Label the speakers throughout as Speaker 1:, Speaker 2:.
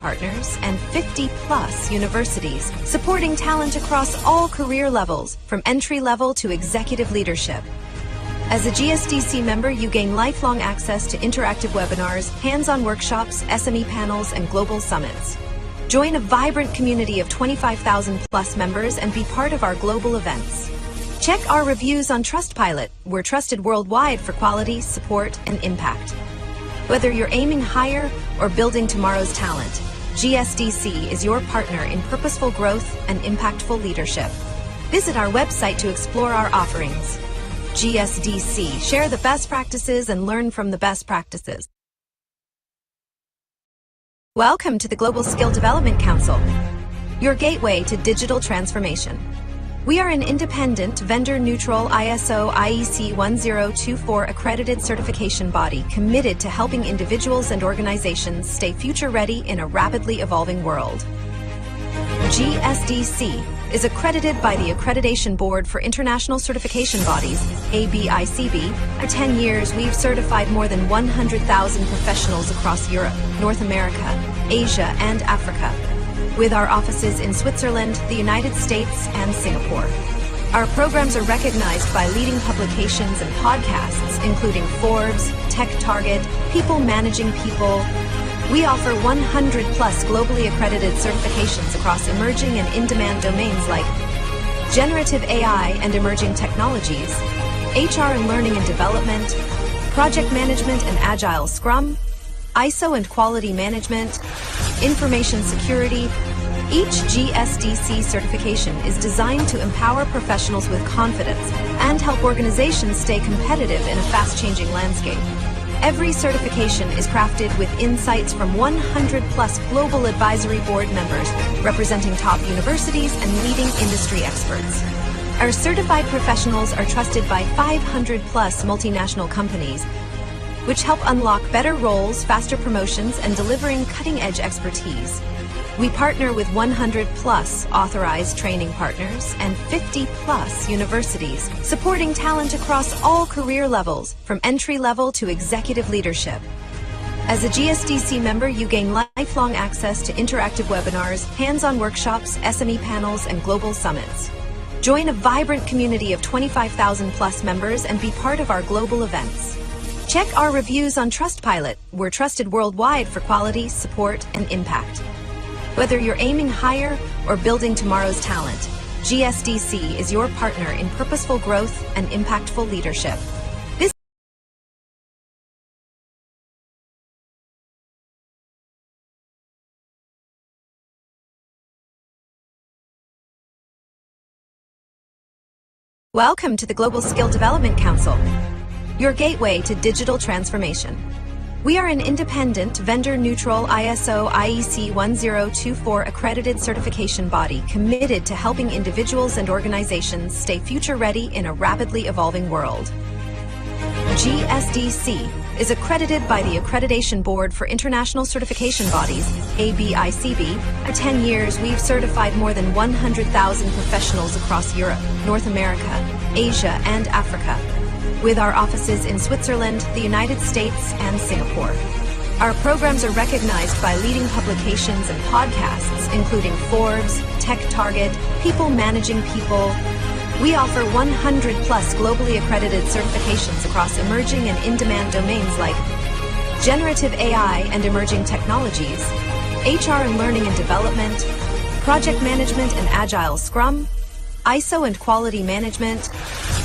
Speaker 1: partners, and 50-plus universities, supporting talent across all career levels, from entry-level to executive leadership. As a GSDC member, you gain lifelong access to interactive webinars, hands-on workshops, SME panels, and global summits. Join a vibrant community of 25,000-plus members and be part of our global events. Check our reviews on Trustpilot. We're trusted worldwide for quality, support, and impact. Whether you're aiming higher or building tomorrow's talent, GSDC is your partner in purposeful growth and impactful leadership. Visit our website to explore our offerings. GSDC, share the best practices and learn from the best practices. Welcome to the Global Skill Development Council, your gateway to digital transformation. We are an independent, vendor-neutral ISO IEC 1024 accredited certification body committed to helping individuals and organizations stay future-ready in a rapidly evolving world. GSDC is accredited by the Accreditation Board for International Certification Bodies, ABICB. For 10 years, we've certified more than 100,000 professionals across Europe, North America, Asia, and Africa, with our offices in Switzerland, the United States, and Singapore. Our programs are recognized by leading publications and podcasts, including Forbes, Tech Target, People Managing People. We offer 100-plus globally accredited certifications across emerging and in-demand domains like generative AI and emerging technologies, HR and learning and development, project management and agile Scrum, ISO and quality management, information security. Each GSDC certification is designed to empower professionals with confidence and help organizations stay competitive in a fast-changing landscape. Every certification is crafted with insights from 100-plus global advisory board members representing top universities and leading industry experts. Our certified professionals are trusted by 500-plus multinational companies, which help unlock better roles, faster promotions, and delivering cutting-edge expertise. We partner with 100-plus authorized training partners and 50-plus universities, supporting talent across all career levels, from entry-level to executive leadership. As a GSDC member, you gain lifelong access to interactive webinars, hands-on workshops, SME panels, and global summits. Join a vibrant community of 25,000-plus members and be part of our global events. Check our reviews on Trustpilot. We're trusted worldwide for quality, support, and impact. Whether you're aiming higher or building tomorrow's talent, GSDC is your partner in purposeful growth and impactful leadership. Welcome to the Global Skill Development Council, your gateway to digital transformation. We are an independent, vendor-neutral ISO IEC 1024 accredited certification body committed to helping individuals and organizations stay future-ready in a rapidly evolving world. GSDC is accredited by the Accreditation Board for International Certification Bodies, ABICB. For 10 years, we've certified more than 100,000 professionals across Europe, North America, Asia, and Africa, with our offices in Switzerland, the United States, and Singapore. Our programs are recognized by leading publications and podcasts, including Forbes, Tech Target, People Managing People. We offer 100-plus globally accredited certifications across emerging and in-demand domains like generative AI and emerging technologies, HR and learning and development, project management and agile Scrum, ISO and quality management,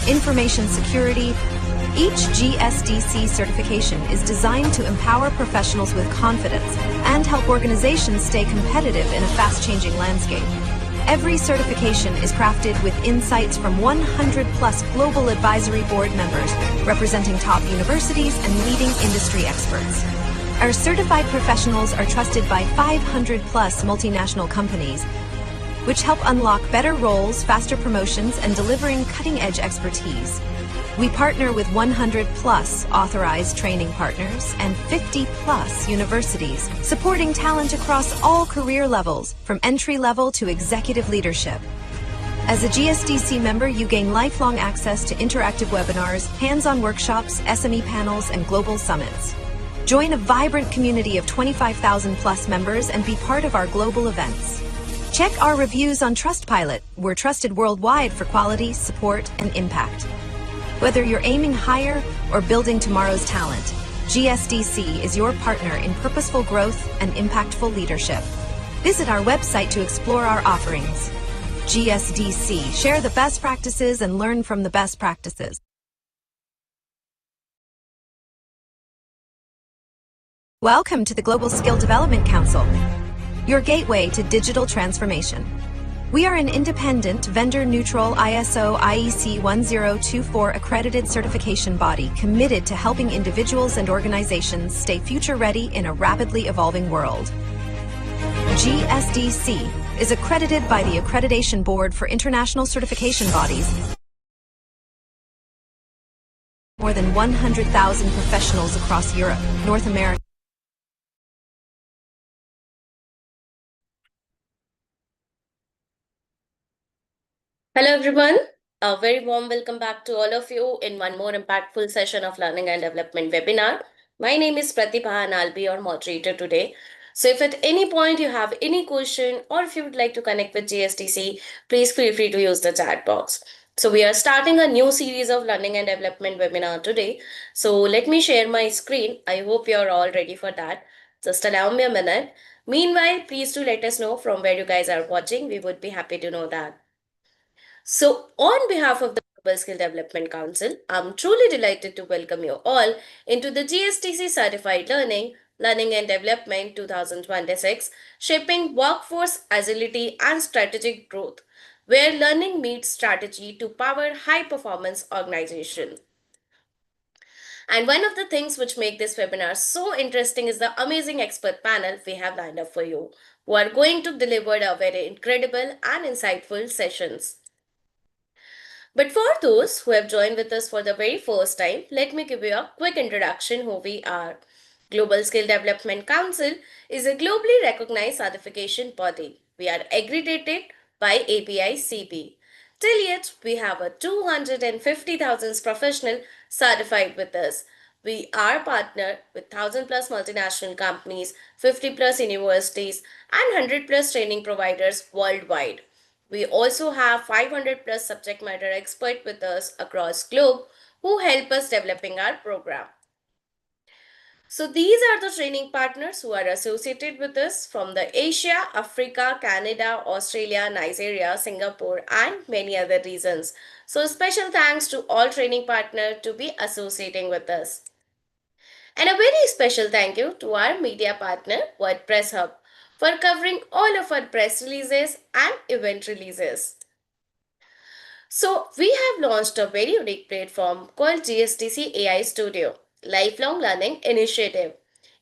Speaker 1: information security. Each GSDC certification is designed to empower professionals with confidence and help organizations stay competitive in a fast-changing landscape. Every certification is crafted with insights from 100-plus global advisory board members representing top universities and leading industry experts. Our certified professionals are trusted by 500-plus multinational companies, which help unlock better roles, faster promotions, and delivering cutting-edge expertise. We partner with 100-plus authorized training partners and 50-plus universities, supporting talent across all career levels, from entry-level to executive leadership. As a GSDC member, you gain lifelong access to interactive webinars, hands-on workshops, SME panels, and global summits. Join a vibrant community of 25,000 plus members and be part of our global events. Check our reviews on Trustpilot. We're trusted worldwide for quality, support, and impact. Whether you're aiming higher or building tomorrow's talent, GSDC is your partner in purposeful growth and impactful leadership. Visit our website to explore our offerings. GSDC, share the best practices and learn from the best practices. Welcome to the Global Skill Development Council, your gateway to digital transformation. We are an independent, vendor-neutral ISO IEC 1024 accredited certification body committed to helping individuals and organizations stay future-ready in a rapidly evolving world. GSDC is accredited by the Accreditation Board for International Certification Bodies. More than 100,000 professionals across Europe, North America.
Speaker 2: Hello, everyone. A very warm welcome back to all of you in one more impactful session of Learning and Development webinar. My name is Pratibha and I'll be your moderator today. So if at any point you have any question or if you would like to connect with GSTC, please feel free to use the chat box. So we are starting a new series of Learning and Development webinar today. So let me share my screen. I hope you're all ready for that. Just allow me a minute. Meanwhile, please do let us know from where you guys are watching. We would be happy to know that. So, on behalf of the Global Skill Development Council, I'm truly delighted to welcome you all into the GSTC Certified Learning and Development 2026, Shaping Workforce Agility and Strategic Growth, where learning meets strategy to power high performance organization. And one of the things which make this webinar so interesting is the amazing expert panel we have lined up for you, who are going to deliver a very incredible and insightful sessions. But for those who have joined with us for the very first time, let me give you a quick introduction who we are. Global Skill Development Council is a globally recognized certification body. We are accredited by API-CB. Till yet, we have a 250,000 professional certified with us. We are partnered with 1,000 plus multinational companies, 50 plus universities, and 100 plus training providers worldwide. We also have 500 plus subject matter experts with us across globe who help us developing our program. So these are the training partners who are associated with us from the Asia, Africa, Canada, Australia, Nigeria, Singapore and many other regions. So special thanks to all training partners to be associating with us. And a very special thank you to our media partner WordPress Hub for covering all of our press releases and event releases. So we have launched a very unique platform called GSTC AI Studio, Lifelong Learning Initiative.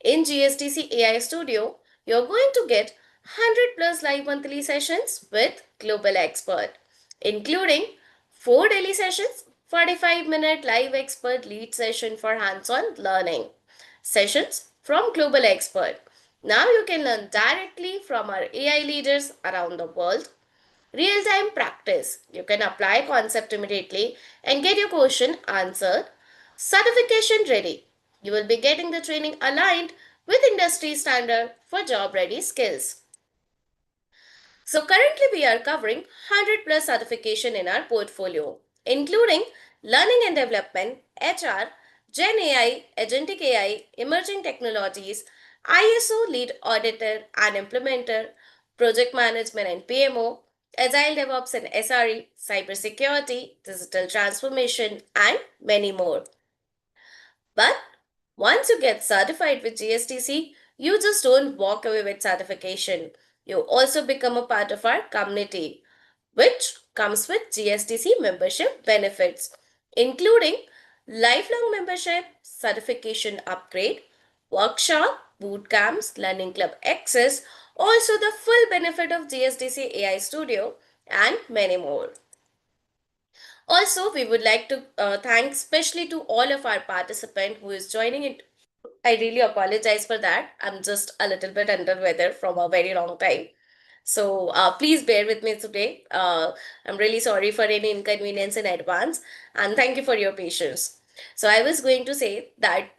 Speaker 2: In GSTC AI Studio, you're going to get 100 plus live monthly sessions with global expert, including 4 daily sessions, 45-minute live expert lead session for hands-on learning, sessions from global expert. Now you can learn directly from our AI leaders around the world. Real-time practice. You can apply concept immediately and get your question answered. Certification ready. You will be getting the training aligned with industry standard for job-ready skills. So currently we are covering 100 plus certification in our portfolio, including learning and development, HR, Gen AI, agentic AI, emerging technologies, ISO lead auditor and implementer, project management and PMO, agile DevOps and SRE, cybersecurity, digital transformation, and many more. But once you get certified with GSTC, you just don't walk away with certification. You also become a part of our community, which comes with GSTC membership benefits, including lifelong membership, certification upgrade, workshop, boot camps, learning club access, also the full benefit of GSTC AI Studio, and many more. Also, we would like to thank especially to all of our participants who is joining it. I really apologize for that. I'm just a little bit under weather from a very long time. So please bear with me today. I'm really sorry for any inconvenience in advance and thank you for your patience. So I was going to say that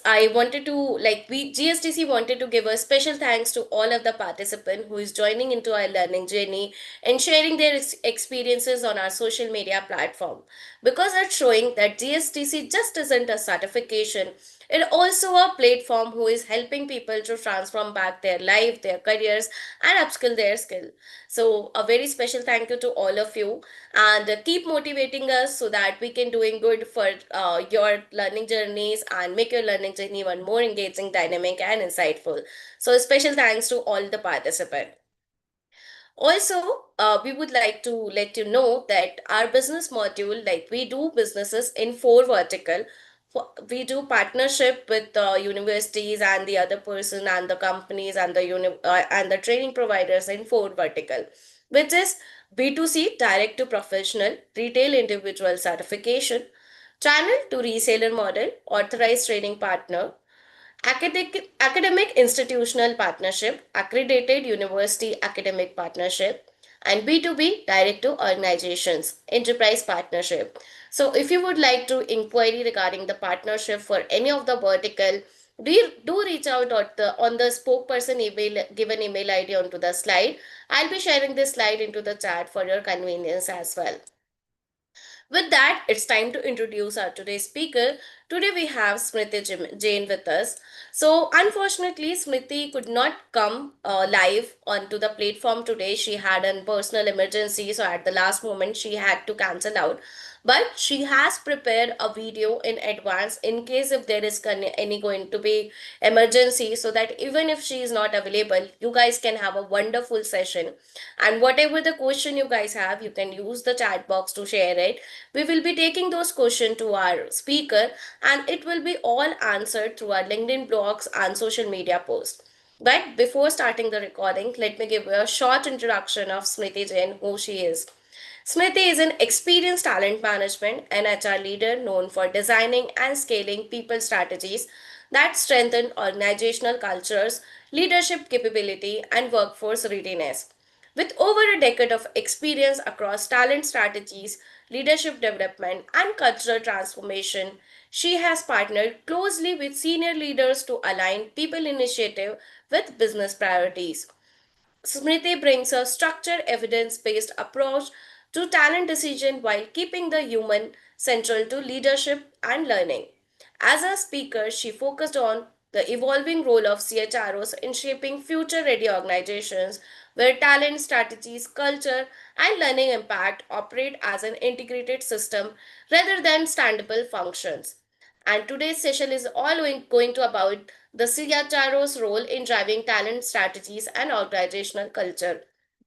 Speaker 2: I wanted to, GSTC wanted to give a special thanks to all of the participants who is joining into our learning journey and sharing their experiences on our social media platform, because it's showing that GSTC just isn't a certification, it also a platform who is helping people to transform back their life, their careers, and upskill their skill. So a very special thank you to all of you, and keep motivating us so that we can doing good for your learning journeys and make your learning journey even more engaging, dynamic, and insightful. So special thanks to all the participants. Also, we would like to let you know that our business module, like we do businesses in four vertical. We do partnership with universities and the other person and the companies and the and the training providers in four vertical, which is B2C, direct to professional, retail individual certification, channel to reseller model, authorized training partner, academic institutional partnership, accredited university academic partnership, and B2B, direct to organizations, enterprise partnership. So if you would like to inquiry regarding the partnership for any of the vertical, do reach out on the spokesperson email, given email ID onto the slide. I'll be sharing this slide into the chat for your convenience as well. With that, it's time to introduce our today's speaker. Today we have Smriti Jain with us. So, unfortunately, Smriti could not come live onto the platform today. She had a personal emergency, so at the last moment, she had to cancel out. But she has prepared a video in advance in case if there is any going to be emergency, so that even if she is not available, you guys can have a wonderful session. And whatever the question you guys have, you can use the chat box to share it. We will be taking those questions to our speaker, and it will be all answered through our LinkedIn blogs and social media posts. But before starting the recording, let me give you a short introduction of Smriti Jain, who she is. Smriti is an experienced talent management and HR leader known for designing and scaling people strategies that strengthen organizational cultures, leadership capability, and workforce readiness. With over a decade of experience across talent strategies, leadership development, and cultural transformation, she has partnered closely with senior leaders to align people initiative with business priorities. Smriti brings a structured, evidence based approach to talent decision while keeping the human central to leadership and learning. As a speaker, she focused on the evolving role of CHROs in shaping future ready organizations where talent, strategies, culture, and learning impact operate as an integrated system rather than standable functions. And today's session is all going to about the CHRO's role in driving talent strategies and organizational culture.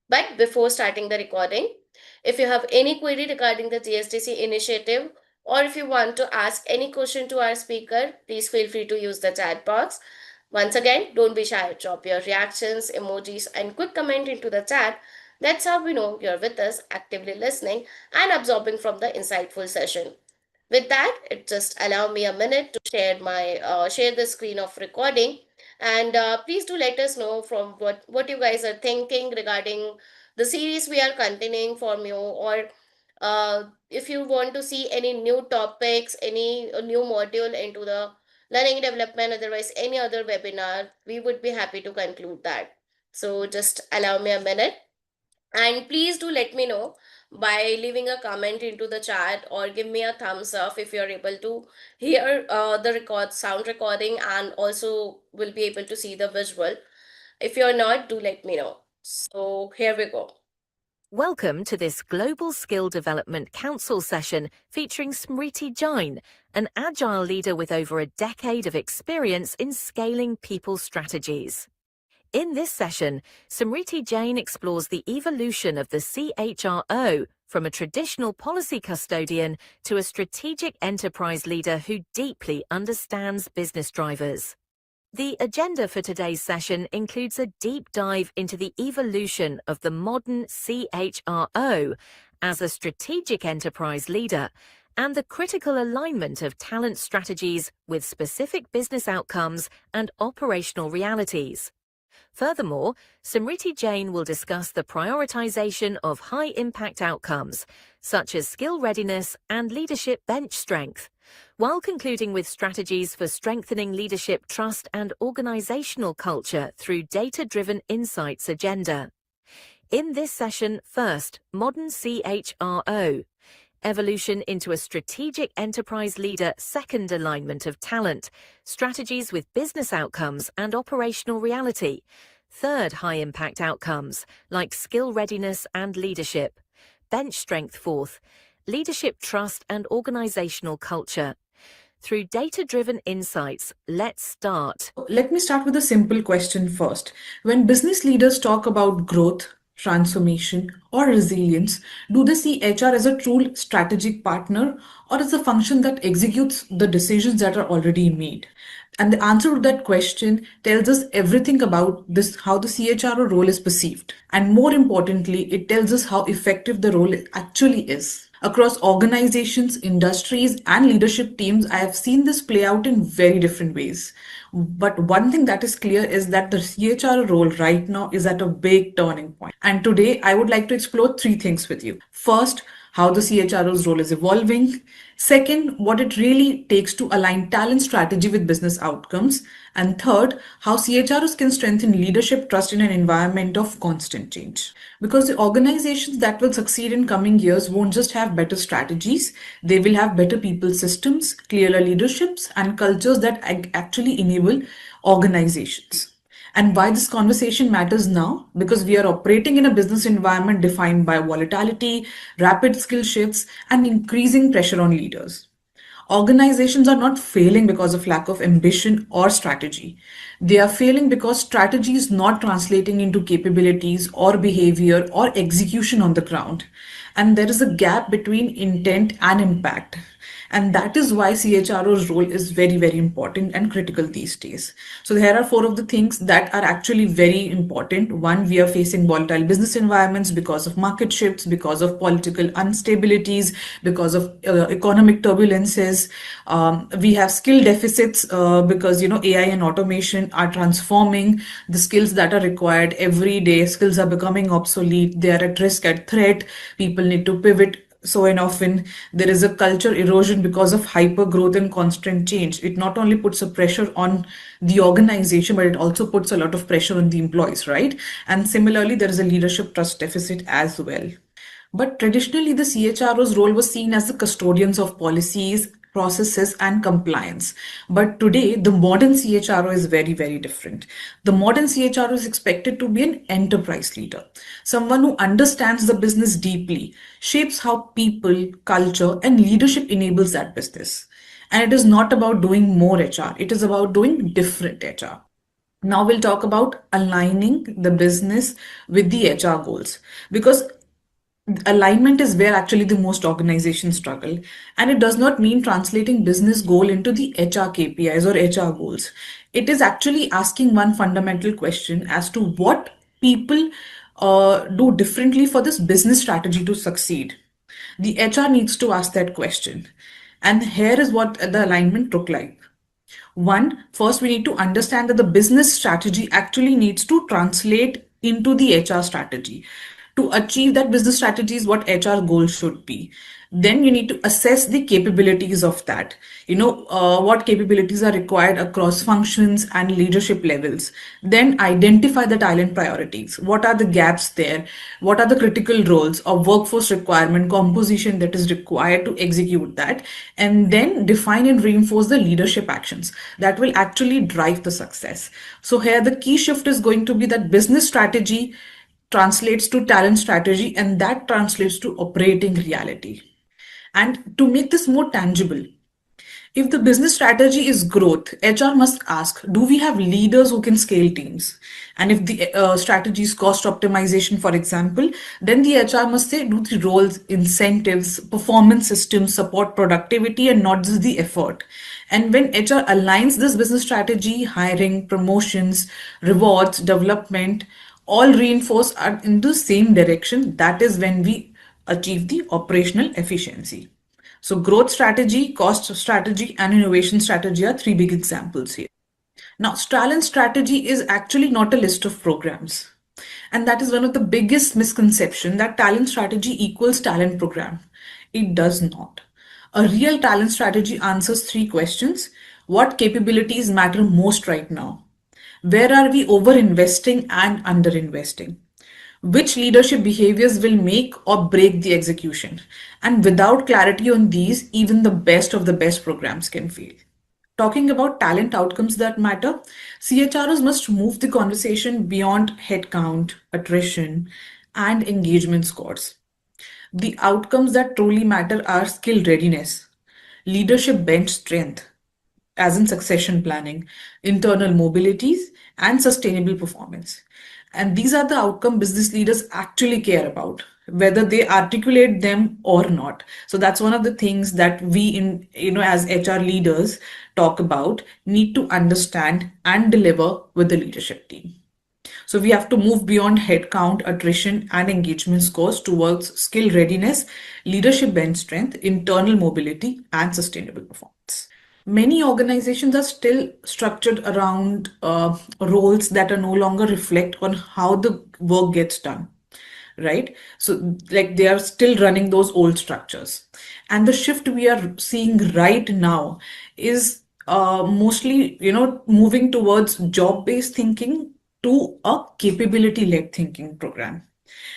Speaker 2: But before starting the recording, if you have any query regarding the GSTC initiative, or if you want to ask any question to our speaker, please feel free to use the chat box. Once again, don't be shy. Drop your reactions, emojis, and quick comment into the chat. That's how we know you're with us, actively listening and absorbing from the insightful session. With that, it just allow me a minute to share the screen of recording, and please do let us know from what you guys are thinking regarding the series we are continuing from you, or if you want to see any new topics, any new module into the learning development, otherwise any other webinar, we would be happy to conclude that. So just allow me a minute. And please do let me know by leaving a comment into the chat or give me a thumbs up if you're able to hear the sound recording, and also will be able to see the visual. If you're not, do let me know. So here we go.
Speaker 3: Welcome to this Global Skill Development Council session featuring Smriti Jain, an agile leader with over a decade of experience in scaling people strategies. In this session, Smriti Jain explores the evolution of the CHRO from a traditional policy custodian to a strategic enterprise leader who deeply understands business drivers. The agenda for today's session includes a deep dive into the evolution of the modern CHRO as a strategic enterprise leader and the critical alignment of talent strategies with specific business outcomes and operational realities. Furthermore, Simriti Jain will discuss the prioritization of high-impact outcomes, such as skill readiness and leadership bench strength, while concluding with strategies for strengthening leadership trust and organizational culture through data-driven insights agenda. In this session, first, modern CHRO. Evolution into a strategic enterprise leader, second, alignment of talent, strategies with business outcomes and operational reality, third, high-impact outcomes like skill readiness and leadership, bench strength, fourth, leadership trust and organizational culture. Through data-driven insights, let's start.
Speaker 4: Let me start with a simple question first. When business leaders talk about growth, transformation, or resilience, do they see HR as a true strategic partner or as a function that executes the decisions that are already made? And the answer to that question tells us everything about this, how the CHRO role is perceived. And more importantly, it tells us how effective the role actually is. Across organizations, industries, and leadership teams, I have seen this play out in very different ways. But one thing that is clear is that the CHRO role right now is at a big turning point. And today, I would like to explore three things with you. First, how the CHRO's role is evolving. Second, what it really takes to align talent strategy with business outcomes. And third, how CHROs can strengthen leadership trust in an environment of constant change. Because the organizations that will succeed in coming years won't just have better strategies, they will have better people systems, clearer leaderships, and cultures that actually enable organizations. And why this conversation matters now? Because we are operating in a business environment defined by volatility, rapid skill shifts, and increasing pressure on leaders. Organizations are not failing because of lack of ambition or strategy. They are failing because strategy is not translating into capabilities or behavior or execution on the ground. And there is a gap between intent and impact. And that is why CHRO's role is very, very important and critical these days. So here are four of the things that are actually very important. One, we are facing volatile business environments because of market shifts, because of political instabilities, because of economic turbulences. We have skill deficits because AI and automation are transforming the skills that are required every day. Skills are becoming obsolete. They are at risk, at threat. People need to pivot so and often. There is a culture erosion because of hyper growth and constant change. It not only puts a pressure on the organization, but it also puts a lot of pressure on the employees, right? And similarly, there is a leadership trust deficit as well. But traditionally, the CHRO's role was seen as the custodians of policies, processes, and compliance. But today, the modern CHRO is very, very different. The modern CHRO is expected to be an enterprise leader, someone who understands the business deeply, shapes how people, culture, and leadership enables that business. And it is not about doing more HR, it is about doing different HR. Now we'll talk about aligning the business with the HR goals, because alignment is where actually the most organizations struggle. And it does not mean translating business goal into the HR KPIs or HR goals. It is actually asking one fundamental question as to what people do differently for this business strategy to succeed. The HR needs to ask that question. And here is what the alignment look like. One, first we need to understand that the business strategy actually needs to translate into the HR strategy. To achieve that business strategy is what HR goals should be. Then you need to assess the capabilities of that. What capabilities are required across functions and leadership levels. Then identify the talent priorities. What are the gaps there? What are the critical roles or workforce requirement composition that is required to execute that? And then define and reinforce the leadership actions that will actually drive the success. So here the key shift is going to be that business strategy translates to talent strategy, and that translates to operating reality. And to make this more tangible, if the business strategy is growth, HR must ask, do we have leaders who can scale teams? And if the strategy is cost optimization, for example, then the HR must say, do the roles, incentives, performance systems support productivity and not just the effort? And when HR aligns this business strategy, hiring, promotions, rewards, development, all reinforce are in the same direction, that is when we achieve the operational efficiency. So growth strategy, cost strategy, and innovation strategy are three big examples here. Now, talent strategy is actually not a list of programs. And that is one of the biggest misconception that talent strategy equals talent program. It does not. A real talent strategy answers three questions. What capabilities matter most right now? Where are we over investing and under investing? Which leadership behaviors will make or break the execution? And without clarity on these, even the best of the best programs can fail. Talking about talent outcomes that matter, CHROs must move the conversation beyond headcount, attrition, and engagement scores. The outcomes that truly matter are skill readiness, leadership bench strength, as in succession planning, internal mobilities, and sustainable performance. And these are the outcome business leaders actually care about, whether they articulate them or not. So that's one of the things that we as HR leaders talk about, need to understand and deliver with the leadership team. So we have to move beyond headcount, attrition, and engagement scores towards skill readiness, leadership bench strength, internal mobility, and sustainable performance. Many organizations are still structured around roles that are no longer reflect on how the work gets done, right? So like they are still running those old structures, and the shift we are seeing right now is mostly moving towards job based thinking to a capability led thinking program.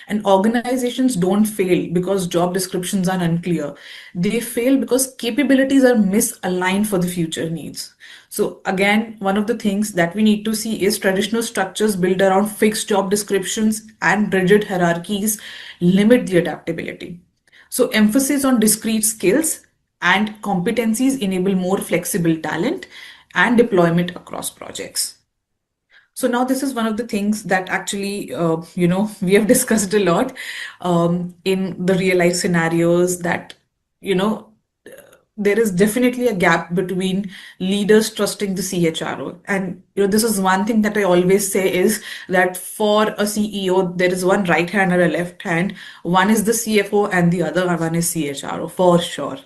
Speaker 4: And organizations don't fail because job descriptions are unclear. They fail because capabilities are misaligned for the future needs. So again, one of the things that we need to see is traditional structures built around fixed job descriptions and rigid hierarchies limit the adaptability. So emphasis on discrete skills and competencies enable more flexible talent and deployment across projects. So now this is one of the things that actually, we have discussed a lot in the real life scenarios that, you know, there is definitely a gap between leaders trusting the CHRO. And, this is one thing that I always say is that for a CEO, there is one right hand and a left hand. One is the CFO and the other one is CHRO for sure.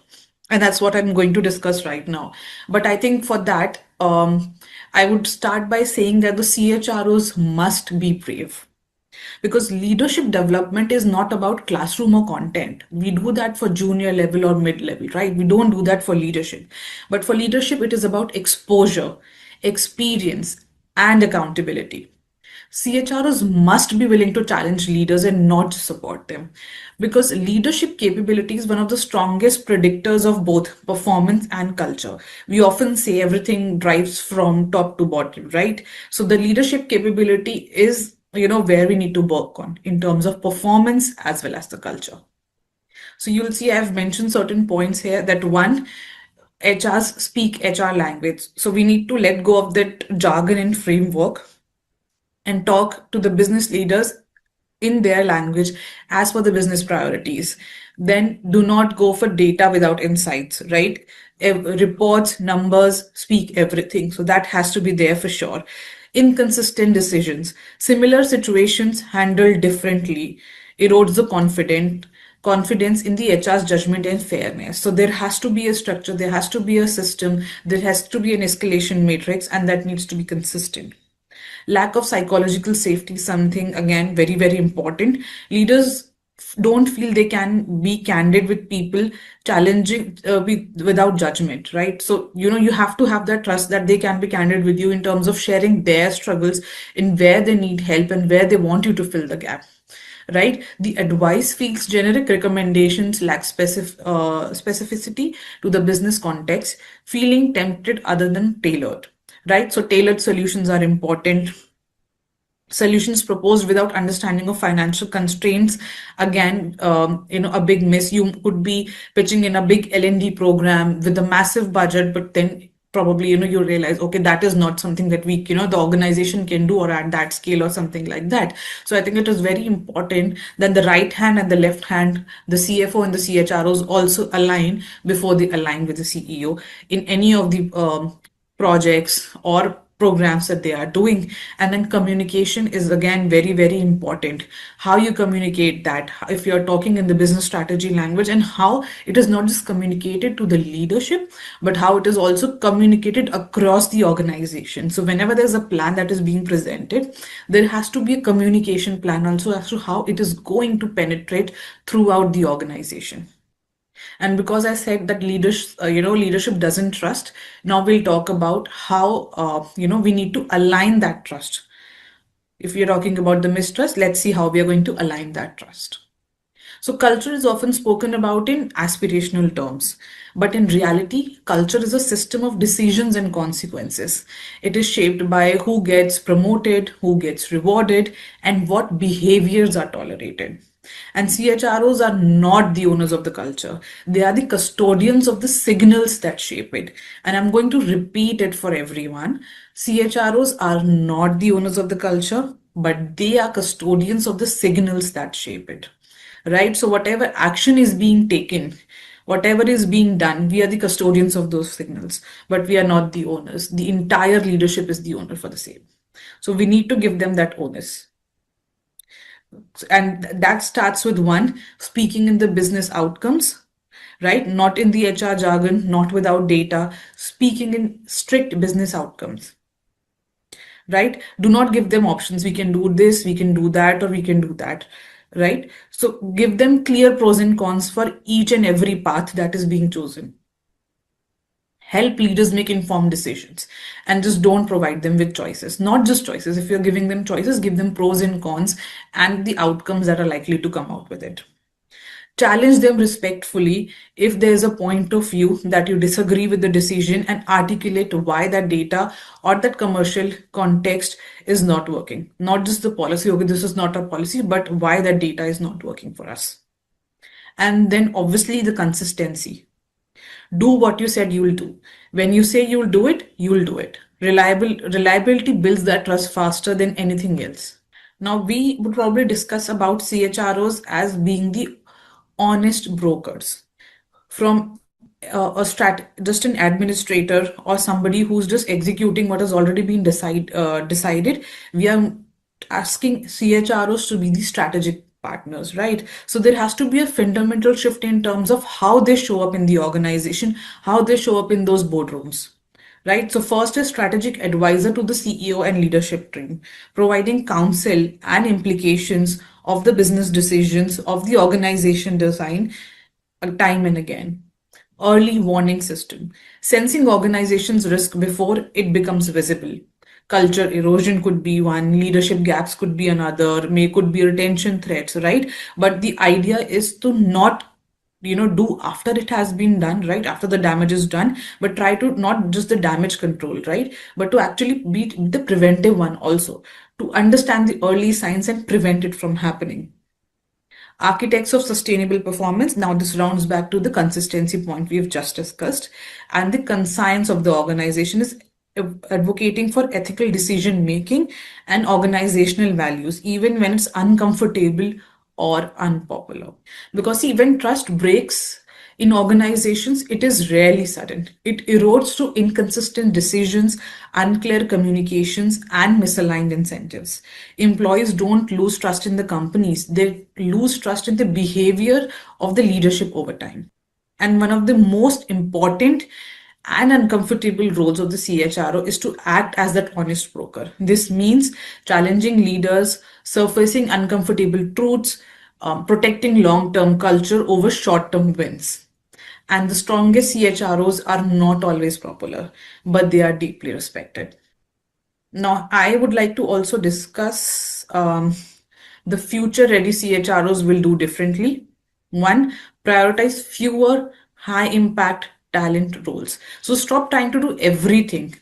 Speaker 4: And that's what I'm going to discuss right now. But I think for that, I would start by saying that the CHROs must be brave, because leadership development is not about classroom or content. We do that for junior level or mid level, right? We don't do that for leadership. But for leadership, it is about exposure, experience, and accountability. CHROs must be willing to challenge leaders and not just support them, because leadership capability is one of the strongest predictors of both performance and culture. We often say everything drives from top to bottom, right? So the leadership capability is where we need to work on in terms of performance as well as the culture. So you'll see I've mentioned certain points here. That one, HRs speak HR language. So we need to let go of that jargon and framework and talk to the business leaders in their language as per the business priorities. Then do not go for data without insights, right? Reports, numbers speak everything. So that has to be there for sure. Inconsistent decisions, similar situations handled differently, erodes the confidence in the HR's judgment and fairness. So there has to be a structure, there has to be a system, there has to be an escalation matrix, and that needs to be consistent. Lack of psychological safety, something again very, very important. Leaders don't feel they can be candid with people, challenging without judgment, right? So, you have to have that trust that they can be candid with you in terms of sharing their struggles, in where they need help and where they want you to fill the gap. Right? The advice feels generic, recommendations lack specificity to the business context, feeling tempted other than tailored. Right? So tailored solutions are important. Solutions proposed without understanding of financial constraints, again, a big miss. You could be pitching in a big L&D program with a massive budget, but then probably you realize, okay, that is not something that we the organization can do, or at that scale or something like that. So I think it is very important that the right hand and the left hand, the CFO and the CHROs, also align before they align with the CEO in any of the projects or programs that they are doing. And then communication is again very, very important. How you communicate that, if you're talking in the business strategy language, and how it is not just communicated to the leadership, but how it is also communicated across the organization. So whenever there's a plan that is being presented, there has to be a communication plan also as to how it is going to penetrate throughout the organization. And because I said that leadership doesn't trust, now we'll talk about how we need to align that trust. If we're talking about the mistrust, let's see how we are going to align that trust. So culture is often spoken about in aspirational terms, but in reality, culture is a system of decisions and consequences. It is shaped by who gets promoted, who gets rewarded, and what behaviors are tolerated. And CHROs are not the owners of the culture. They are the custodians of the signals that shape it. And I'm going to repeat it for everyone. CHROs are not the owners of the culture, but they are custodians of the signals that shape it. Right? So whatever action is being taken, whatever is being done, we are the custodians of those signals, but we are not the owners. The entire leadership is the owner for the same. So we need to give them that onus. And that starts with one, speaking in the business outcomes, right? Not in the HR jargon, not without data, speaking in strict business outcomes, right? Do not give them options. We can do this, we can do that, or we can do that, right? So give them clear pros and cons for each and every path that is being chosen. Help leaders make informed decisions, and just don't provide them with choices. Not just choices. If you're giving them choices, give them pros and cons and the outcomes that are likely to come out with it. Challenge them respectfully if there's a point of view that you disagree with the decision, and articulate why that data or that commercial context is not working. Not just the policy, okay, this is not our policy, but why that data is not working for us. And then obviously the consistency. Do what you said you will do. When you say you will do it, you will do it. Reliability builds that trust faster than anything else. Now, we would probably discuss about CHROs as being the honest brokers. From just an administrator or somebody who's just executing what has already been decided, we are asking CHROs to be the strategic partners, right? So there has to be a fundamental shift in terms of how they show up in the organization, how they show up in those boardrooms. Right. So first is strategic advisor to the CEO and leadership team, providing counsel and implications of the business decisions of the organization design time and again. Early warning system, sensing organizations' risk before it becomes visible. Culture erosion could be one, leadership gaps could be another, could be retention threats, right? But the idea is to not do after it has been done, right, after the damage is done, but try to not just the damage control, right, but to actually be the preventive one also, to understand the early signs and prevent it from happening. Architects of sustainable performance. Now this rounds back to the consistency point we have just discussed, and the conscience of the organization is advocating for ethical decision making and organizational values, even when it's uncomfortable or unpopular. Because see, when trust breaks in organizations, it is rarely sudden. It erodes through inconsistent decisions, unclear communications, and misaligned incentives. Employees don't lose trust in the companies, they lose trust in the behavior of the leadership over time. And one of the most important and uncomfortable roles of the CHRO is to act as that honest broker. This means challenging leaders, surfacing uncomfortable truths, protecting long-term culture over short-term wins. And the strongest CHROs are not always popular, but they are deeply respected. Now, I would like to also discuss the future ready CHROs will do differently. One, prioritize fewer high impact talent roles. So stop trying to do everything.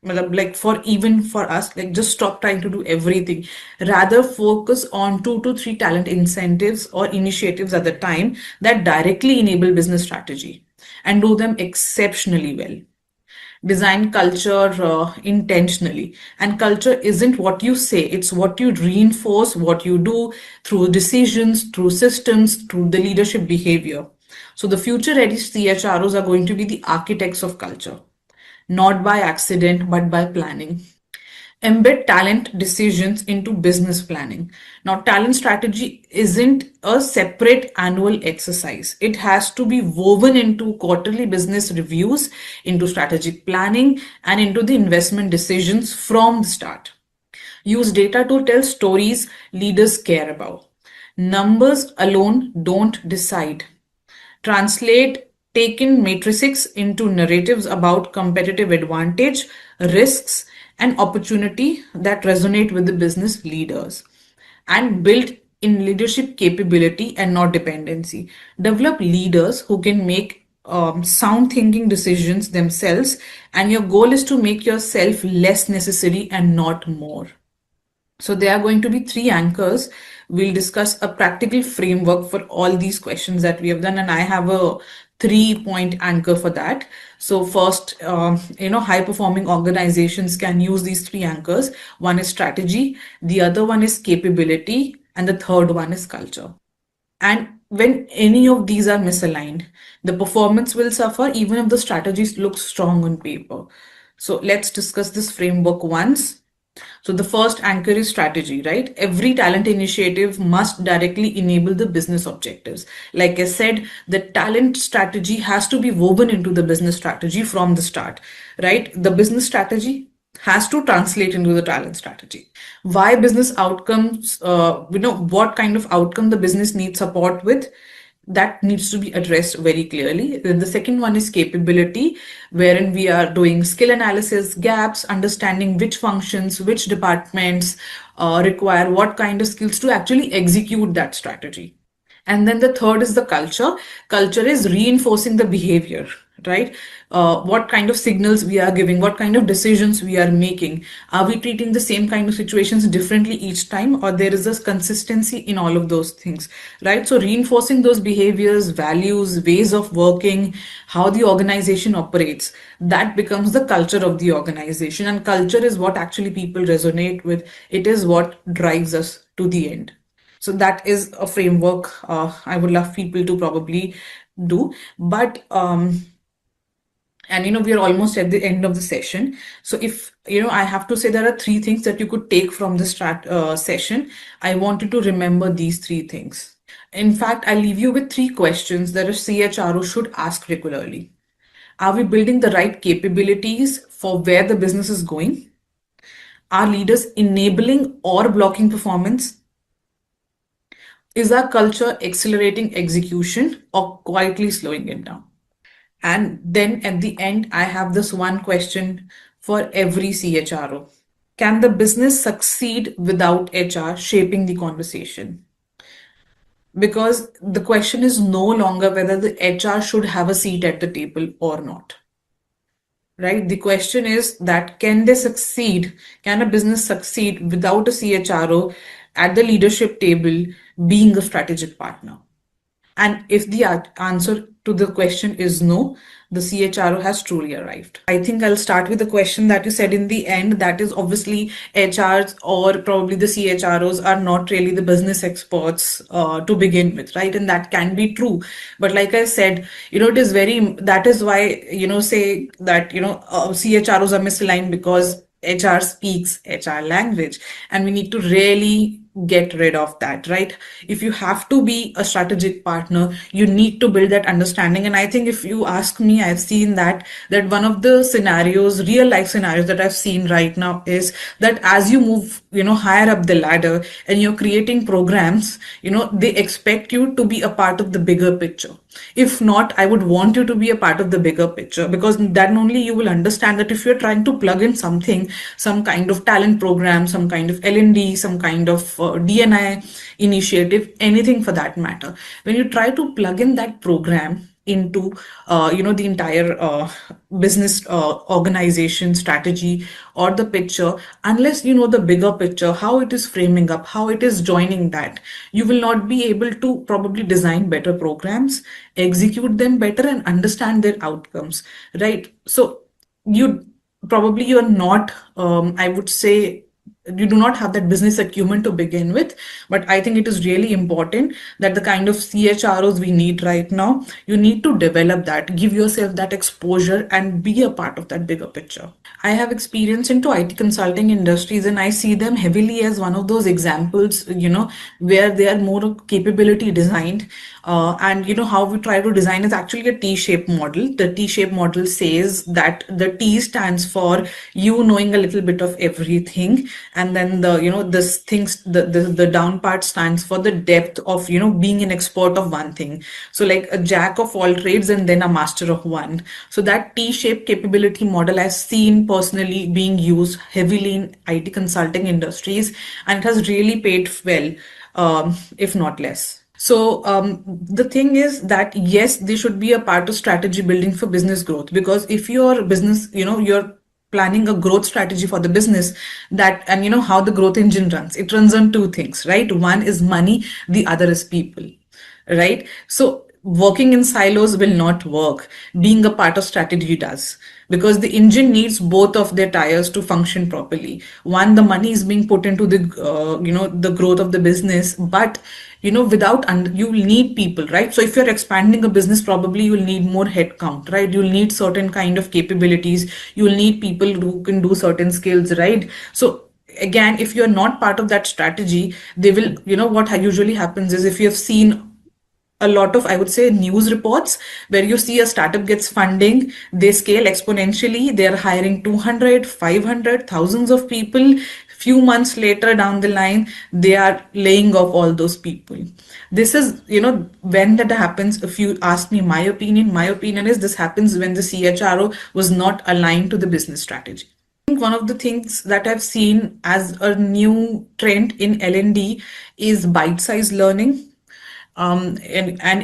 Speaker 4: Like even for us, like just stop trying to do everything. Rather focus on 2 to 3 talent incentives or initiatives at the time that directly enable business strategy, and do them exceptionally well. Design culture intentionally, and culture isn't what you say, it's what you reinforce, what you do through decisions, through systems, through the leadership behavior. So the future ready CHROs are going to be the architects of culture, not by accident but by planning. Embed talent decisions into business planning. Now, talent strategy isn't a separate annual exercise. It has to be woven into quarterly business reviews, into strategic planning, and into the investment decisions from the start. Use data to tell stories leaders care about. Numbers alone don't decide. Translate taken matrices into narratives about competitive advantage, risks, and opportunity that resonate with the business leaders. And build in leadership capability and not dependency. Develop leaders who can make sound thinking decisions themselves, and your goal is to make yourself less necessary and not more. So there are going to be three anchors. We'll discuss a practical framework for all these questions that we have done, and I have a 3-point anchor for that. So first, high performing organizations can use these three anchors. One is strategy, the other one is capability, and the third one is culture. And when any of these are misaligned, the performance will suffer even if the strategies look strong on paper. So let's discuss this framework once. So the first anchor is strategy, right? Every talent initiative must directly enable the business objectives. Like I said, the talent strategy has to be woven into the business strategy from the start, right? The business strategy has to translate into the talent strategy. Why business outcomes, what kind of outcome the business needs support with, that needs to be addressed very clearly. Then the second one is capability, wherein we are doing skill analysis, gaps, understanding which functions, which departments require what kind of skills to actually execute that strategy. And then the third is the culture. Culture is reinforcing the behavior, right? What kind of signals we are giving, what kind of decisions we are making. Are we treating the same kind of situations differently each time, or there is a consistency in all of those things, right? So reinforcing those behaviors, values, ways of working, how the organization operates, that becomes the culture of the organization. And culture is what actually people resonate with. It is what drives us to the end. So that is a framework I would love people to probably do. But and we are almost at the end of the session. So if I have to say there are three things that you could take from this session, I want you to remember these three things. In fact, I leave you with three questions that a CHRO should ask regularly. Are we building the right capabilities for where the business is going? Are leaders enabling or blocking performance? Is our culture accelerating execution or quietly slowing it down? And then at the end, I have this one question for every CHRO. Can the business succeed without HR shaping the conversation? Because the question is no longer whether the HR should have a seat at the table or not. Right? The question is that can they succeed? Can a business succeed without a CHRO at the leadership table being a strategic partner? And if the answer to the question is no, the CHRO has truly arrived. I think I'll start with the question that you said in the end. That is obviously HRs or probably the CHROs are not really the business experts to begin with, right? And that can be true. But like I said, it is that is why, say that, CHROs are misaligned because HR speaks HR language, and we need to really get rid of that, right? If you have to be a strategic partner, you need to build that understanding. And I think if you ask me, I've seen that one of the scenarios, real life scenarios that I've seen right now is that as you move, higher up the ladder and you're creating programs, they expect you to be a part of the bigger picture. If not, I would want you to be a part of the bigger picture, because then only you will understand that if you're trying to plug in something, some kind of talent program, some kind of L&D, some kind of D&I initiative, anything for that matter, when you try to plug in that program into the entire business organization strategy or the picture, unless you know the bigger picture, how it is framing up, how it is joining that, you will not be able to probably design better programs, execute them better, and understand their outcomes, right? So you're not I would say you do not have that business acumen to begin with. But I think it is really important that the kind of CHROs we need right now, you need to develop that, give yourself that exposure and be a part of that bigger picture. I have experience into IT consulting industries, and I see them heavily as one of those examples, where they are more capability designed. And how we try to design is actually a T-shaped model. The T-shaped model says that the T stands for you knowing a little bit of everything, and then this things the down part stands for the depth of being an expert of one thing. So like a jack of all trades and then a master of one. So that T-shaped capability model I've seen personally being used heavily in IT consulting industries, and it has really paid well, if not less. So the thing is that yes, they should be a part of strategy building for business growth, because if your business, you're planning a growth strategy for the business, that and how the growth engine runs, it runs on two things, right? One is money, the other is people, right? So working in silos will not work. Being a part of strategy does, because the engine needs both of their tires to function properly. One, the money is being put into the the growth of the business, but without you will need people, right? So if you're expanding a business, probably you will need more headcount, right? You'll need certain kind of capabilities, you'll need people who can do certain skills, right? So again, if you're not part of that strategy, they will, what usually happens is, if you have seen a lot of, I would say, news reports where you see a startup gets funding, they scale exponentially, they're hiring 200, 500, thousands of people. Few months later down the line, they are laying off all those people. This is, when that happens, if you ask me my opinion is this happens when the CHRO was not aligned to the business strategy. I think one of the things that I've seen as a new trend in L&D is bite-sized learning, and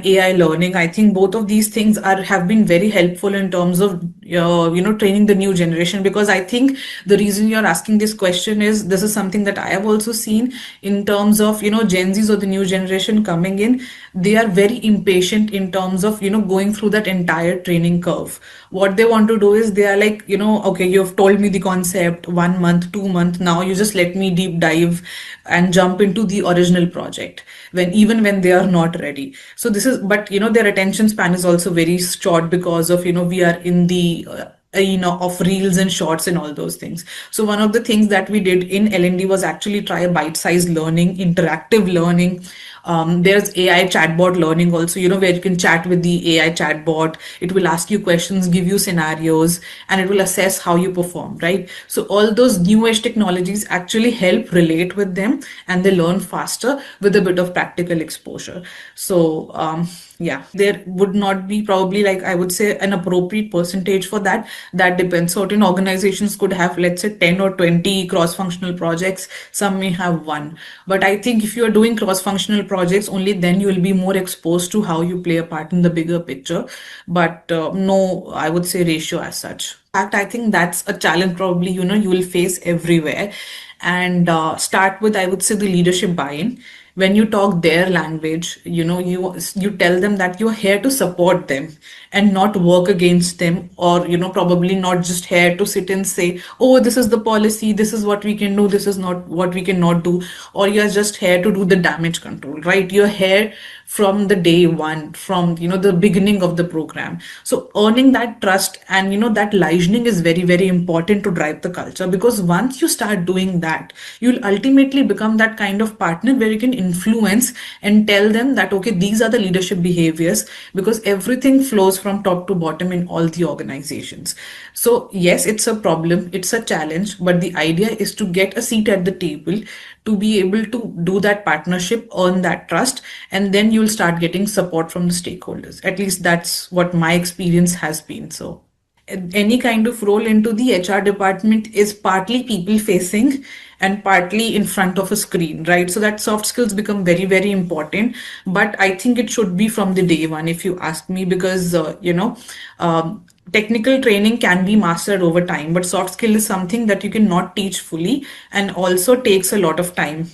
Speaker 4: AI learning. I think both of these things have been very helpful in terms of training the new generation, because I think the reason you're asking this question is this is something that I have also seen in terms of Gen Zs or the new generation coming in. They are very impatient in terms of going through that entire training curve. What they want to do is they are like, okay, you've told me the concept 1 month, 2 months, now you just let me deep dive and jump into the original project, even when they are not ready. So this is, but their attention span is also very short, because of we are in the of reels and shorts and all those things. So one of the things that we did in L&D was actually try a bite-sized learning, interactive learning. There's AI chatbot learning also, where you can chat with the AI chatbot. It will ask you questions, give you scenarios, and it will assess how you perform, right? So all those new age technologies actually help relate with them, and they learn faster with a bit of practical exposure. So yeah, there would not be probably, like, I would say, an appropriate percentage for that. That depends. Certain organizations could have, let's say, 10 or 20 cross-functional projects. Some may have one. But I think if you are doing cross-functional projects, only then you will be more exposed to how you play a part in the bigger picture. But no, I would say ratio as such. In fact, I think that's a challenge probably, you will face everywhere. And start with, I would say, the leadership buy-in. When you talk their language, you tell them that you're here to support them and not work against them, or probably not just here to sit and say, oh, this is the policy, this is what we can do, this is not what we cannot do, or you're just here to do the damage control, right? You're here from the day one, from the beginning of the program. So earning that trust and that listening is very, very important to drive the culture, because once you start doing that, you'll ultimately become that kind of partner where you can influence and tell them that, okay, these are the leadership behaviors, because everything flows from top to bottom in all the organizations. So yes, it's a problem, it's a challenge, but the idea is to get a seat at the table, to be able to do that partnership, earn that trust, and then you'll start getting support from the stakeholders. At least that's what my experience has been. So any kind of role into the HR department is partly people facing and partly in front of a screen, right? So that soft skills become very, very important. But I think it should be from the day one, if you ask me, because, technical training can be mastered over time, but soft skill is something that you cannot teach fully, and also takes a lot of time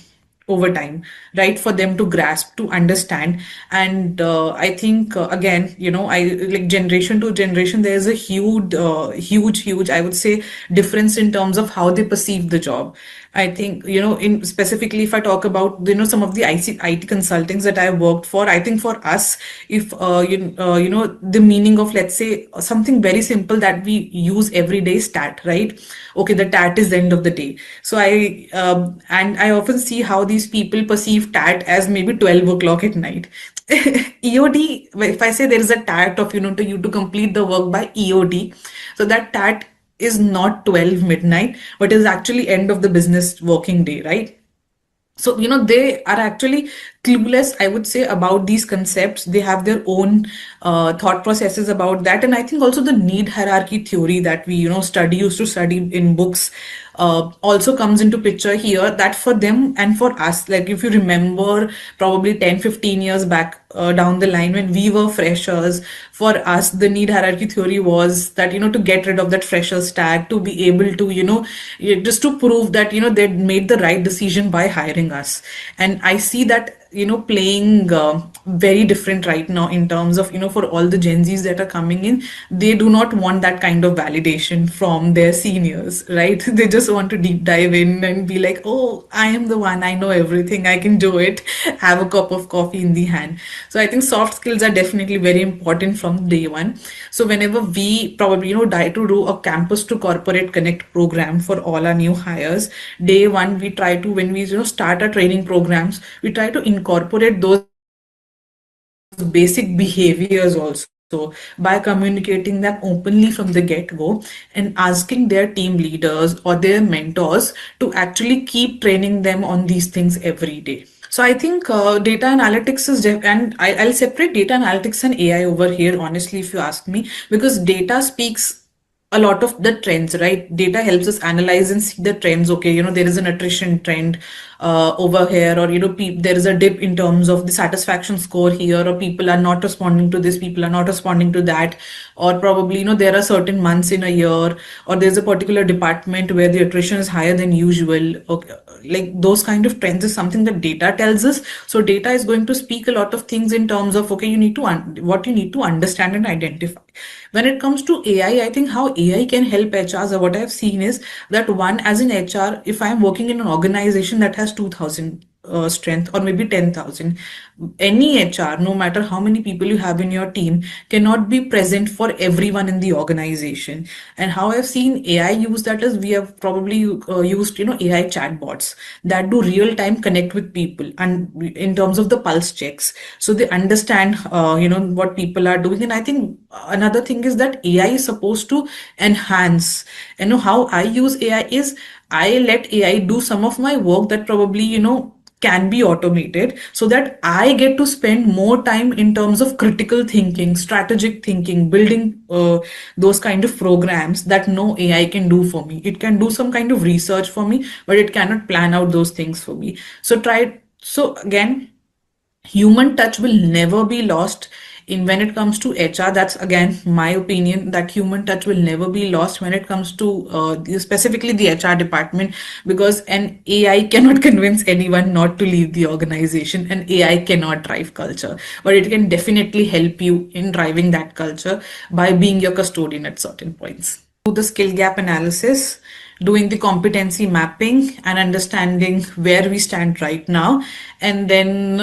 Speaker 4: over time, right, for them to grasp, to understand. And I think again, I like generation to generation, there's a huge, I would say, difference in terms of how they perceive the job. I think, in specifically, if I talk about, some of the IT consultings that I worked for, I think for us, if, the meaning of, let's say, something very simple that we use every day, stat, right? Okay, the tat is the end of the day. So and I often see how these people perceive tat as maybe 12 o'clock at night. EOD, if I say there is a tat of, to complete the work by EOD, so that tat is not 12 midnight, but is actually end of the business working day, right? So they are actually clueless, I would say, about these concepts. They have their own thought processes about that. And I think also the need hierarchy theory that we used to study in books also comes into picture here, that for them and for us, like if you remember probably 10-15 years back down the line when we were freshers, for us the need hierarchy theory was that to get rid of that freshers tag, to be able to just to prove that they'd made the right decision by hiring us. And I see that playing very different right now in terms of for all the Gen Zs that are coming in, they do not want that kind of validation from their seniors, right? They just want to deep dive in and be like, oh, I am the one, I know everything, I can do it, have a cup of coffee in the hand. So I think soft skills are definitely very important from day one. So whenever we probably try to do a campus to corporate connect program for all our new hires, day one we try to, when we start our training programs, we try to incorporate those basic behaviors also by communicating them openly from the get-go and asking their team leaders or their mentors to actually keep training them on these things every day. So I think data analytics is, and I'll separate data analytics and AI over here, honestly, if you ask me, because data speaks a lot of the trends, right? Data helps us analyze and see the trends. Okay, there is an attrition trend over here, or there is a dip in terms of the satisfaction score here, or people are not responding to this, people are not responding to that, or probably there are certain months in a year, or there's a particular department where the attrition is higher than usual. Okay, like those kind of trends is something that data tells us. So data is going to speak a lot of things in terms of, okay, you need to what you need to understand and identify. When it comes to AI, I think how AI can help HRs, or what I've seen is that, one, as an HR, if I'm working in an organization that has 2,000 strength or maybe 10,000, any HR, no matter how many people you have in your team, cannot be present for everyone in the organization. And how I've seen AI use that is, we have probably used AI chatbots that do real time connect with people and in terms of the pulse checks, so they understand what people are doing. And I think another thing is that AI is supposed to enhance. How I use AI is, I let AI do some of my work that probably can be automated, so that I get to spend more time in terms of critical thinking, strategic thinking, building those kind of programs that no AI can do for me. It can do some kind of research for me, but it cannot plan out those things for me. So again, human touch will never be lost in when it comes to HR. That's again my opinion, that human touch will never be lost when it comes to specifically the HR department, because an AI cannot convince anyone not to leave the organization, and AI cannot drive culture, but it can definitely help you in driving that culture by being your custodian at certain points. Do the skill gap analysis, doing the competency mapping and understanding where we stand right now, and then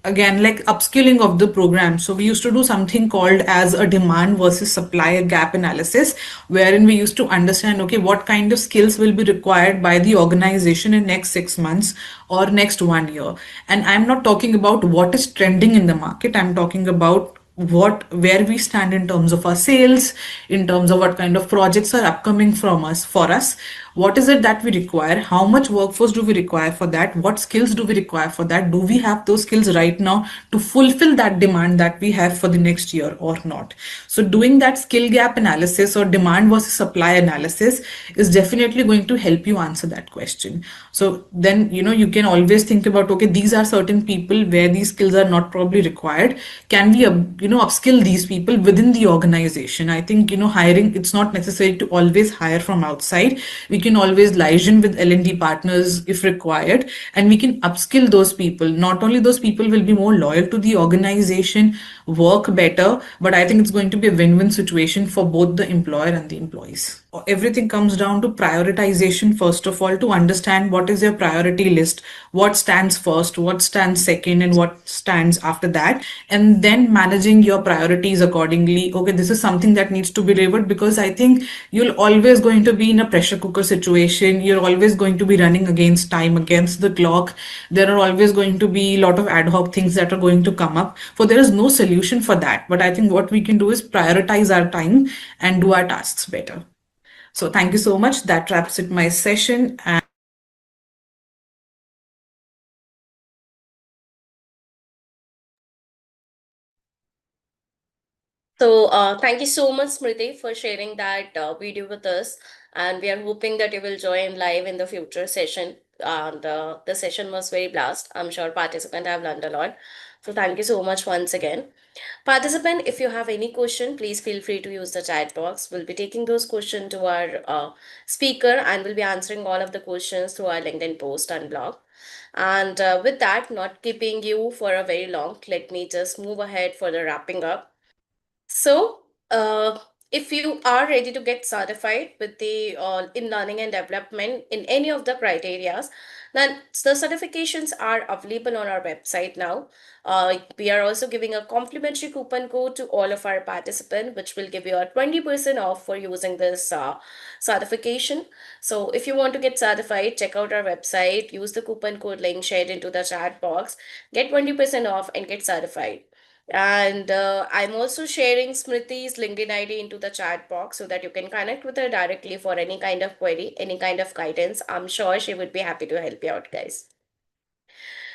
Speaker 4: again, like upskilling of the program. So we used to do something called as a demand versus supply gap analysis, wherein we used to understand, okay, what kind of skills will be required by the organization in next 6 months or next 1 year. And I'm not talking about what is trending in the market, I'm talking about where we stand in terms of our sales, in terms of what kind of projects are upcoming from us, for us, what is it that we require, how much workforce do we require for that, what skills do we require for that, do we have those skills right now to fulfill that demand that we have for the next year or not. So doing that skill gap analysis or demand versus supply analysis is definitely going to help you answer that question. So then you can always think about, okay, these are certain people where these skills are not probably required, can we upskill these people within the organization. I think hiring, it's not necessary to always hire from outside. We can always liaison with L&D partners if required, and we can upskill those people. Not only those people will be more loyal to the organization, work better, but I think it's going to be a win-win situation for both the employer and the employees. everything comes down to prioritization, first of all, to understand what is your priority list, what stands first, what stands second, and what stands after that, and then managing your priorities accordingly. Okay, this is something that needs to be delivered, because I think you'll always going to be in a pressure cooker situation. You're always going to be running against time, against the clock. There are always going to be a lot of ad hoc things that are going to come up, for there is no solution for that. But I think what we can do is prioritize our time and do our tasks better. So thank you so much. That wraps it my session. And
Speaker 2: So, thank you so much, Smriti, for sharing that video with us. And we are hoping that you will join live in the future session. And the session was very blast. I'm sure participants have learned a lot. So, thank you so much once again. Participant, if you have any question, please feel free to use the chat box. We'll be taking those questions to our speaker and we'll be answering all of the questions through our LinkedIn post and blog. And with that, not keeping you for a very long, let me just move ahead for the wrapping up. So, if you are ready to get certified with the in learning and development in any of the criterias, then the certifications are available on our website now. We are also giving a complimentary coupon code to all of our participants, which will give you a 20% off for using this certification. So, if you want to get certified, check out our website, use the coupon code link shared into the chat box, get 20% off, and get certified. And I'm also sharing Smriti's LinkedIn ID into the chat box so that you can connect with her directly for any kind of query, any kind of guidance. I'm sure she would be happy to help you out, guys.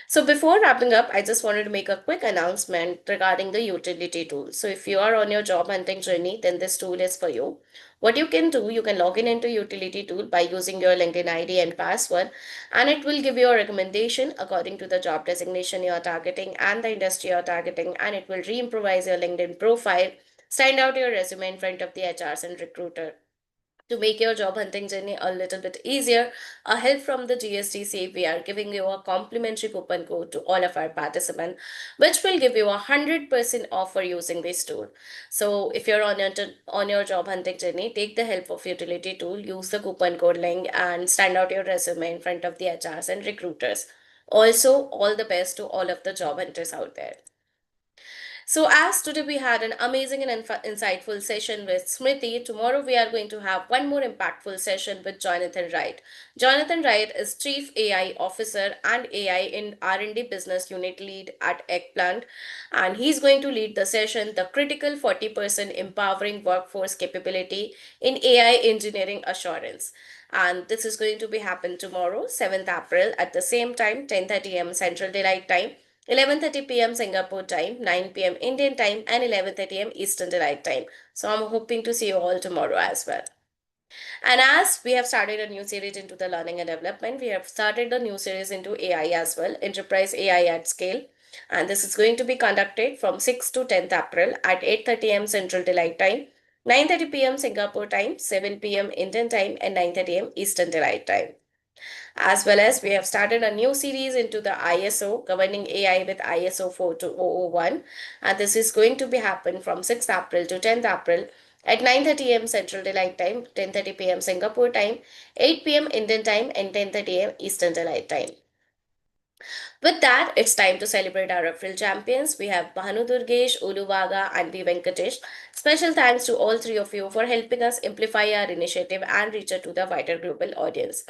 Speaker 2: So before wrapping up, I just wanted to make a quick announcement regarding the utility tool. So if you are on your job hunting journey, then this tool is for you. What you can do, you can log in into utility tool by using your LinkedIn ID and password, and it will give you a recommendation according to the job designation you are targeting and the industry you are targeting, and it will re-improvise your LinkedIn profile, stand out your resume in front of the HRs and recruiter. To make your job hunting journey a little bit easier, a help from the GST Save, we are giving you a complimentary coupon code to all of our participants, which will give you 100% off for using this tool. So if you're on your job hunting journey, take the help of utility tool, use the coupon code link and stand out your resume in front of the HRs and recruiters. Also, all the best to all of the job hunters out there. So, as today we had an amazing and insightful session with Smriti, tomorrow we are going to have one more impactful session with Jonathan Wright. Jonathan Wright is Chief AI Officer and AI in R&D Business Unit Lead at Eggplant, and he's going to lead the session, The Critical 40% Empowering Workforce Capability in AI Engineering Assurance. And this is going to be happen tomorrow, 7th April at the same time, 10:30 a.m. Central Daylight Time. 11:30 p.m. Singapore time, 9 p.m. Indian time, and 11:30 a.m. Eastern Daylight Time. So I'm hoping to see you all tomorrow as well. And as we have started a new series into the learning and development, we have started a new series into AI as well, Enterprise AI at Scale. And this is going to be conducted from 6th to 10th April at 8:30 a.m. Central Daylight Time, 9:30 p.m. Singapore time, 7 p.m. Indian time, and 9:30 a.m. Eastern Daylight Time. As well as we have started a new series into the ISO governing AI with ISO 42001, and this is going to be happen from 6th April to 10th April at 9:30 a.m. Central Daylight Time, 10:30 p.m. Singapore time, 8 p.m. Indian time, and 10:30 a.m. Eastern Daylight Time. With that, it's time to celebrate our referral champions. We have Bhanu Durgesh, Uluvaga, and B. Venkatesh. Special thanks to all three of you for helping us amplify our initiative and reach out to the wider global audience.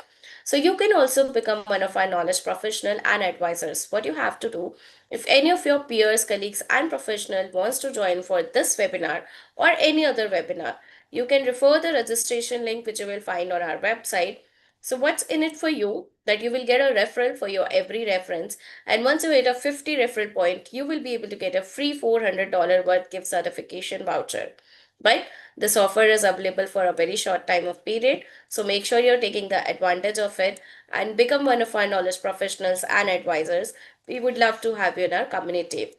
Speaker 2: So you can also become one of our knowledge professional and advisors. What you have to do, if any of your peers, colleagues, and professional wants to join for this webinar or any other webinar, you can refer the registration link which you will find on our website. So what's in it for you? That you will get a referral for your every reference. And once you hit a 50 referral point, you will be able to get a free $400 worth gift certification voucher. But this offer is available for a very short time of period. So make sure you're taking the advantage of it and become one of our knowledge professionals and advisors. We would love to have you in our community.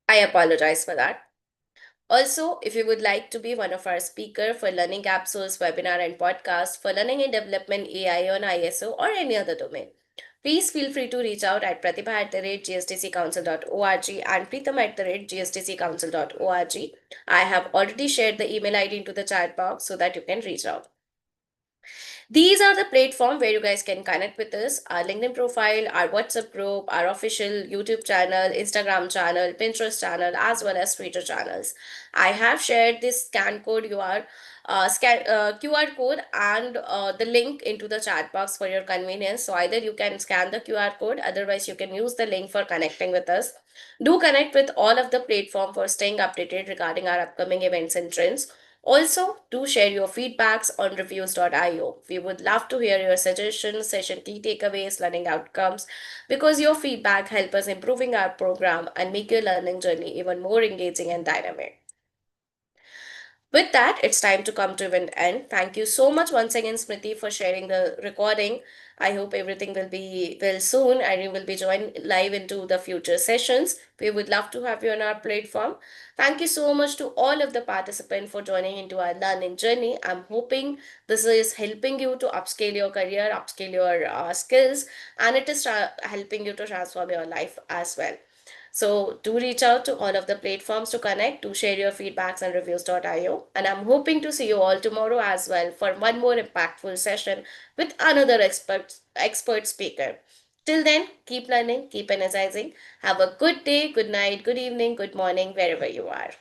Speaker 2: I apologize for that. Also, if you would like to be one of our speaker for Learning Capsules webinar and podcast for learning and development AI on ISO or any other domain, Please feel free to reach out at pratibha@gstccouncil.org and preetham@gstccouncil.org. I have already shared the email ID into the chat box so that you can reach out. These are the platform where you guys can connect with us, our LinkedIn profile, our WhatsApp group, our official YouTube channel, Instagram channel, Pinterest channel, as well as Twitter channels. I have shared this scan code QR code and the link into the chat box for your convenience. So either you can scan the QR code, otherwise you can use the link for connecting with us. Do connect with all of the platform for staying updated regarding our upcoming events and trends. Also, do share your feedbacks on reviews.io. We would love to hear your suggestions, session key takeaways, learning outcomes, because your feedback helps us improving our program and make your learning journey even more engaging and dynamic. With that, it's time to come to an end. Thank you so much once again, Smriti, for sharing the recording. I hope everything will be well soon and you will be joined live into the future sessions. We would love to have you on our platform. Thank you so much to all of the participants for joining into our learning journey. I'm hoping this is helping you to upscale your career, upscale your skills, and it is helping you to transform your life as well. So do reach out to all of the platforms to connect, to share your feedbacks and reviews.io. And I'm hoping to see you all tomorrow as well for one more impactful session with another expert speaker. Till then, keep learning, keep energizing. Have a good day, good night, good evening, good morning, wherever you are.